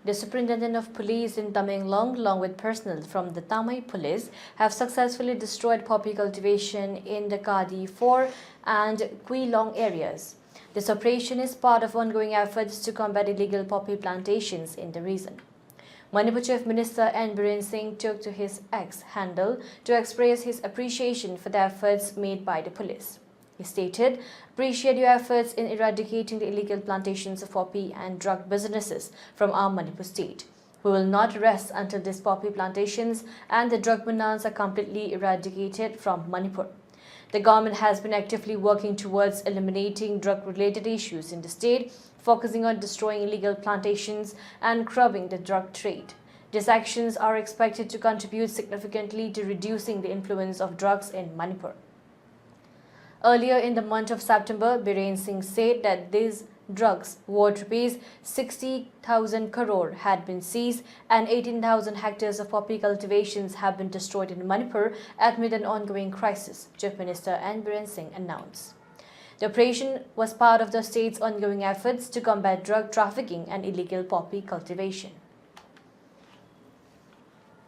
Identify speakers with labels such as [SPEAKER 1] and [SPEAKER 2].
[SPEAKER 1] The Superintendent of Police in Tamenglong, along with personnel from the Tamil Police, have successfully destroyed poppy cultivation in the Kadi 4 and Quilong areas. This operation is part of ongoing efforts to combat illegal poppy plantations in the region. Manipur Chief Minister N. Biren Singh took to his X handle to express his appreciation for the efforts made by the police. He stated, "Appreciate your efforts in eradicating the illegal plantations of poppy and drug businesses from our Manipur state. We will not rest until these poppy plantations and the drug menace are completely eradicated from Manipur." The government has been actively working towards eliminating drug-related issues in the state, focusing on destroying illegal plantations and curbing the drug trade. These actions are expected to contribute significantly to reducing the influence of drugs in Manipur. Earlier in the month of September, Biren Singh said that these drugs worth rupees 60,000 crore had been seized and 18,000 hectares of poppy cultivations have been destroyed in Manipur amid an ongoing crisis, Chief Minister N. Biren Singh announced. The operation was part of the state's ongoing efforts to combat drug trafficking and illegal poppy cultivation.